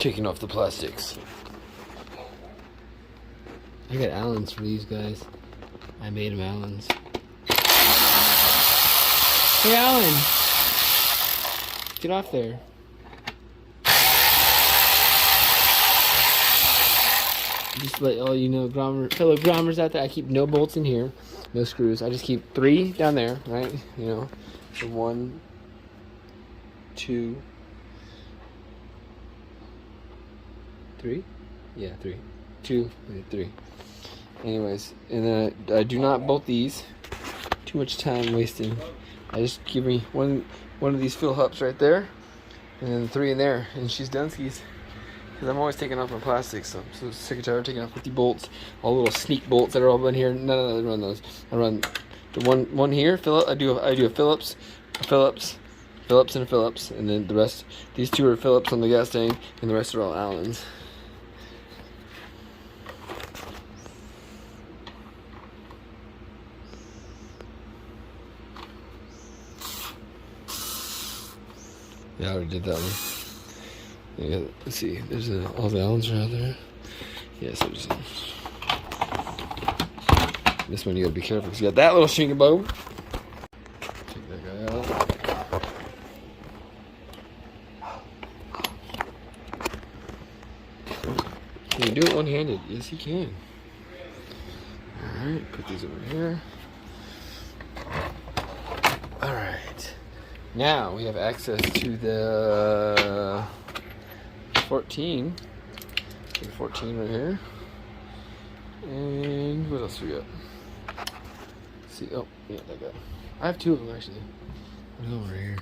taking off the plastics. I got Allen's for these guys. I made them Allen's. Hey, Allen! Get off there. Just to let all you know, fellow grommers out there, I keep no bolts in here, no screws. I just keep 3 down there, right? You know, so 1, 2, 3. Yeah, 3. 2, 3. Anyways, and then I do not bolt these. Too much time wasting. I just give me one of these fill hubs right there, and then 3 in there, and she's done skis. Because I'm always taking off my plastics, so I'm so sick and tired of taking off 50 bolts, all the little sneak bolts that are all in here. None of those run those. I run the one here. I do a Phillips, and a Phillips, and then the rest. These 2 are Phillips on the gas tank, and the rest are all Allen's. Yeah, I already did that one. Yeah, let's see. There's all the Allen's are out there. Yes, there's. This one you gotta be careful because you got that little shingle bow. Take that guy out. Can you do it one-handed? Yes, you can. All right, put these over here. All right. Now we have access to the 14. The 14 right here. And what else we got? Let's see. Oh, yeah, that guy. I have 2 of them actually. What's over here?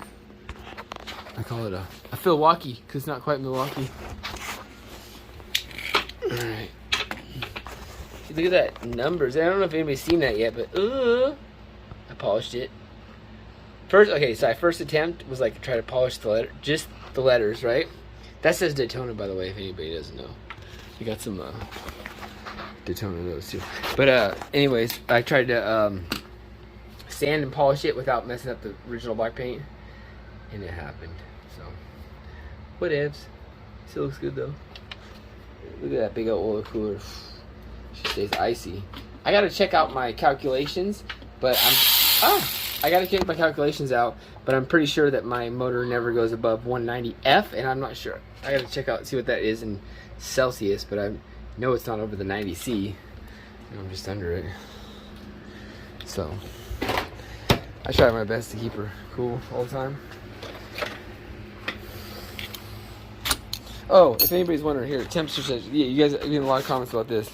I call it a Philwaukee because it's not quite Milwaukee. Alright. Look at that numbers. I don't know if anybody's seen that yet, but I polished it. First attempt was like try to polish the letter, just the letters, right? That says Daytona, by the way, if anybody doesn't know. We got some Daytona those too. But anyways, I tried to sand and polish it without messing up the original black paint, and it happened. So, whatevs. Still looks good though. Look at that big old oil cooler. She stays icy. I gotta check out my calculations, but I gotta check my calculations out, but I'm pretty sure that my motor never goes above 190F, and I'm not sure. I gotta check out, see what that is in Celsius, but I know it's not over the 90C. I'm just under it. So, I try my best to keep her cool all the time. Oh, if anybody's wondering here, temperature sensor. Yeah, you guys are getting a lot of comments about this.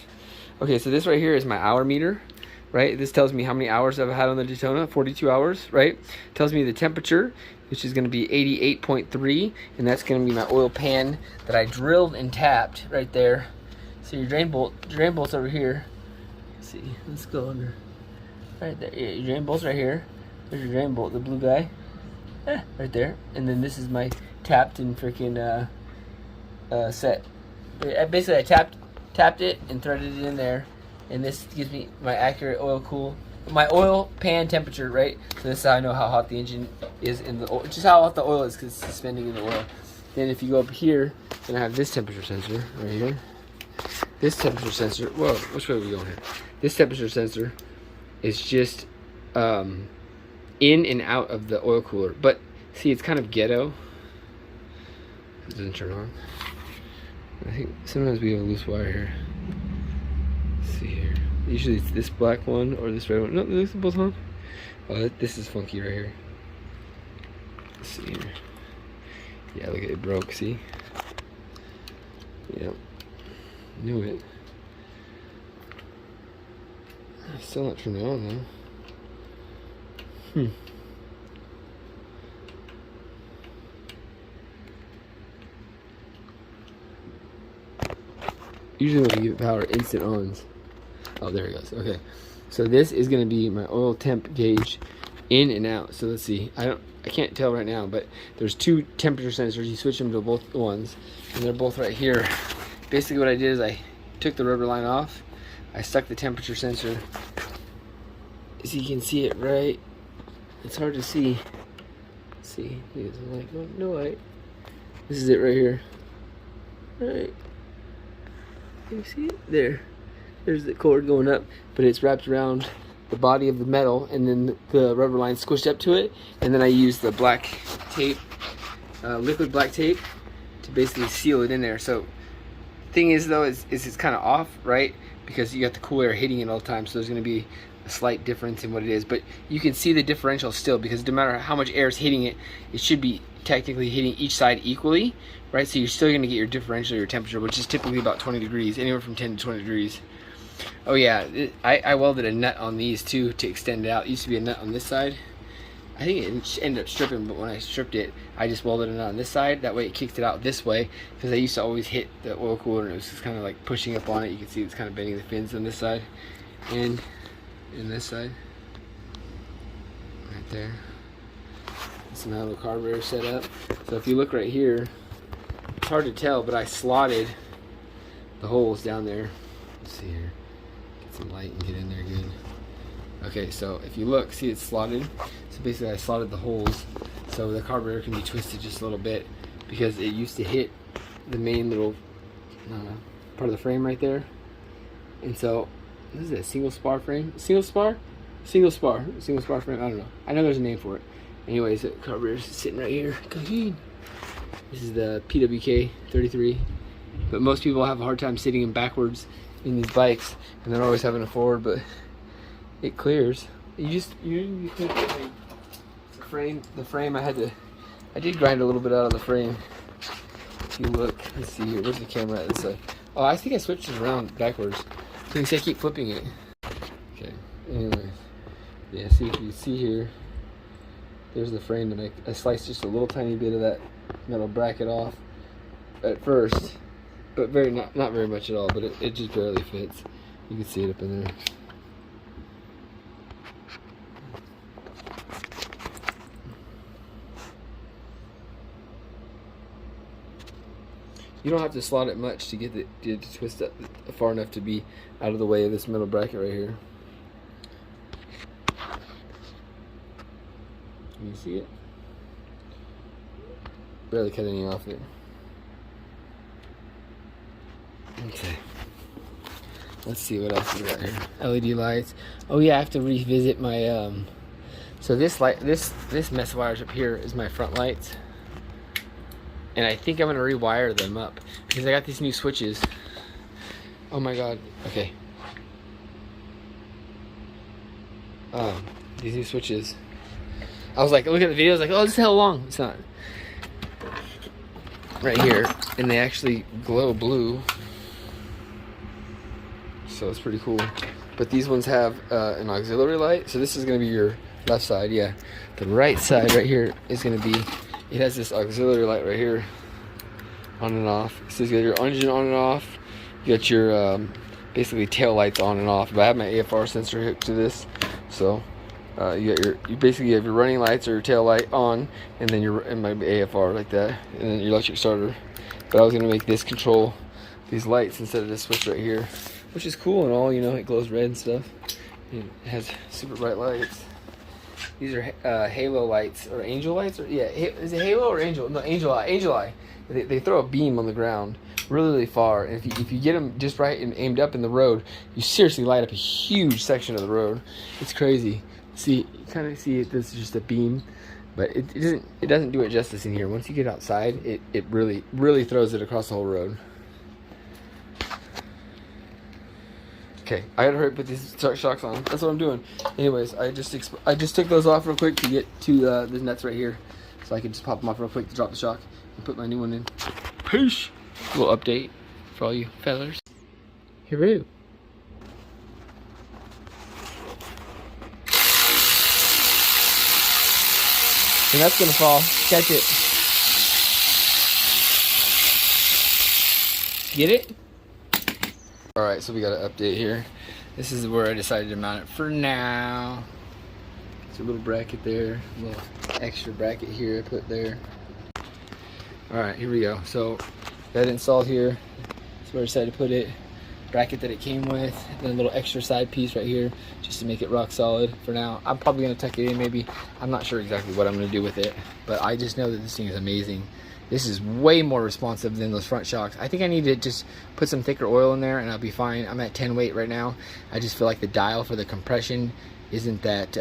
Okay, so this right here is my hour meter. Right, this tells me how many hours I've had on the Daytona, 42 hours, right? Tells me the temperature, which is going to be 88.3, and that's going to be my oil pan that I drilled and tapped right there. So your drain bolt's over here. Let's see, let's go under. Right there, yeah, your drain bolt's right here. There's your drain bolt, the blue guy, right there. And then this is my tapped and freaking set. Basically, I tapped it and threaded it in there. And this gives me my accurate my oil pan temperature, right? So this is how I know how hot the engine is in the oil, just how hot the oil is because it's suspending in the oil. Then if you go up here, then I have this temperature sensor right here. This temperature sensor, whoa, which way are we going here? This temperature sensor is just in and out of the oil cooler. But see, it's kind of ghetto. It doesn't turn on. I think sometimes we have a loose wire here. See here. Usually it's this black one or this red one. No, these are both on. Oh, this is funky right here. Let's see here. Yeah, look at it broke. See? Yep. Knew it. Still not turned on though. Usually when we give it power, instant ons. Oh, there it goes. Okay, so this is going to be my oil temp gauge in and out. So let's see. I can't tell right now, but there's 2 temperature sensors. You switch them to both ones, and they're both right here. Basically, what I did is I took the rubber line off. I stuck the temperature sensor. So you can see it right. It's hard to see. Let's see, there's like no light. This is it right here. Alright. Can you see it? There. There's the cord going up, but it's wrapped around the body of the metal, and then the rubber line squished up to it, and then I use the black tape, liquid black tape, to basically seal it in there. So thing is though, is it's kind of off, right? Because you got the cool air hitting it all the time, so there's going to be a slight difference in what it is, but you can see the differential still, because no matter how much air is hitting it, it should be technically hitting each side equally, right? So you're still going to get your differential, your temperature, which is typically about 20 degrees, anywhere from 10 to 20 degrees. Oh yeah, I welded a nut on these too to extend it out. It used to be a nut on this side. I think it ended up stripping, but when I stripped it, I just welded a nut on this side. That way it kicked it out this way, because I used to always hit the oil cooler and it was just kind of like pushing up on it. You can see it's kind of bending the fins on this side and in this side. Right there. That's my little carburetor set up. So if you look right here, it's hard to tell, but I slotted the holes down there. Let's see here. Get some light and get in there good. Okay, so if you look, see it's slotted. So basically I slotted the holes so the carburetor can be twisted just a little bit, because it used to hit the main little part of the frame right there. And so, what is it, a single spar frame? Single spar frame, I don't know. I know there's a name for it. Anyways, the carburetor's sitting right here. This is the PWK 33. But most people have a hard time sitting in backwards in these bikes, and they're always having a forward, but it clears. You the frame I did grind a little bit out of the frame. If you look, let's see here, where's the camera at this side? Oh, I think I switched it around backwards. So you can see I keep flipping it. Okay, anyway. Yeah, see, if you see here, there's the frame, and I sliced just a little tiny bit of that metal bracket off at first, but not very much at all, but it just barely fits. You can see it up in there. You don't have to slot it much to get it to twist up far enough to be out of the way of this metal bracket right here. Can you see it? Barely cut any off it. Okay. Let's see what else we got here. LED lights. Oh yeah, I have to revisit my so this light, this mess of wires up here is my front lights. And I think I'm gonna rewire them up because I got these new switches. Oh my god. Okay. These new switches. I was like, look at the videos, like, oh, this is hell long. It's not. Right here, and they actually glow blue. So it's pretty cool. But these ones have an auxiliary light. So this is gonna be your left side, yeah. The right side right here is gonna be, it has this auxiliary light right here, on and off. So you got your engine on and off. You got your basically tail lights on and off. But I have my AFR sensor hooked to this, so you basically have your running lights or your tail light on, and then it might be AFR like that, and then your electric starter. But I was gonna make this control these lights instead of this switch right here, which is cool and all. You know, it glows red and stuff. It has super bright lights. These are halo lights or angel lights, or yeah, is it halo or angel? No, angel eye. Angel eye. They throw a beam on the ground really far, and if you get them just right and aimed up in the road, you seriously light up a huge section of the road. It's crazy. See, you kind of see it. This is just a beam, but it doesn't do it justice in here. Once you get outside, it really throws it across the whole road. Okay, I gotta hurry up, put these shocks on. That's what I'm doing. Anyways, I just took those off real quick to get to the nuts right here, so I can just pop them off real quick to drop the shock and put my new one in. Peace. A little update for all you fellers. Here. And that's gonna fall. Catch it. Get it? Alright, so we got an update here. This is where I decided to mount it for now. It's a little bracket there, a little extra bracket here I put there. Alright, here we go. So, got it installed here. That's where I decided to put it. bracket that it came with, then a little extra side piece right here just to make it rock solid for now. I'm probably going to tuck it in maybe. I'm not sure exactly what I'm going to do with it, but I just know that this thing is amazing. This is way more responsive than those front shocks. I think I need to just put some thicker oil in there and I'll be fine. I'm at 10 weight right now. I just feel like the dial for the compression isn't that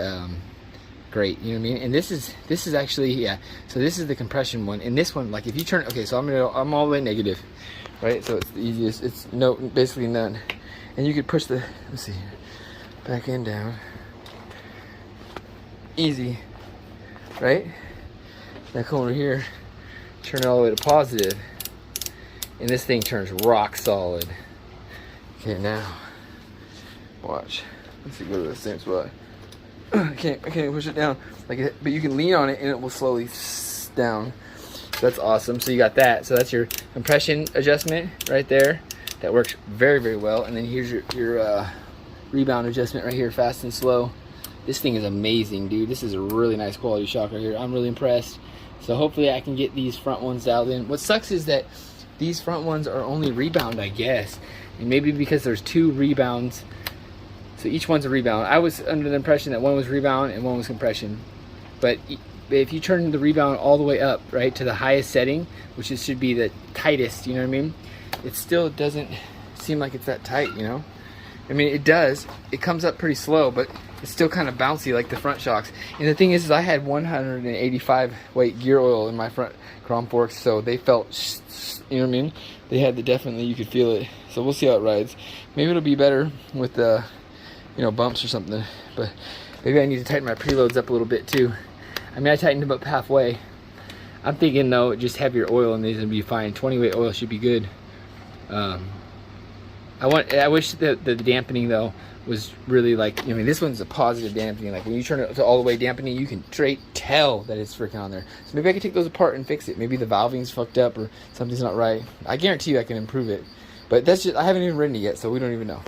great, you know what I mean? And this is actually, yeah, so this is the compression one. And this one, like if you turn, okay, so I'm all the way negative, right? So it's the easiest, it's no, basically none. And you could push the, let's see, back and down. Easy, right? Now come over here, turn it all the way to positive, and this thing turns rock solid. Okay, now, watch. Let's see, go to the same spot. I can't push it down like it, but you can lean on it and it will slowly down. So that's awesome. So you got that. So that's your compression adjustment right there. That works very, very well. And then here's your rebound adjustment right here, fast and slow. This thing is amazing, dude. This is a really nice quality shock right here. I'm really impressed. So hopefully I can get these front ones dialed in. What sucks is that these front ones are only rebound, I guess. And maybe because there's 2 rebounds, so each one's a rebound. I was under the impression that one was rebound and one was compression. But if you turn the rebound all the way up, right, to the highest setting, which should be the tightest, you know what I mean? It still doesn't seem like it's that tight, you know? I mean, it does. It comes up pretty slow, but it's still kind of bouncy like the front shocks. And the thing is I had 185 weight gear oil in my front chrome forks, so they felt, you know what I mean? They had the, definitely, you could feel it. So we'll see how it rides. Maybe it'll be better with the, you know, bumps or something, but maybe I need to tighten my preloads up a little bit too. I mean, I tightened them up halfway. I'm thinking though, just heavier oil and these would be fine. 20 weight oil should be good. I wish that the dampening though was really like, I mean, this one's a positive dampening. Like when you turn it to all the way dampening, you can straight tell that it's freaking on there. So maybe I can take those apart and fix it. Maybe the valving's fucked up or something's not right. I guarantee you I can improve it. But that's just, I haven't even ridden it yet, so we don't even know.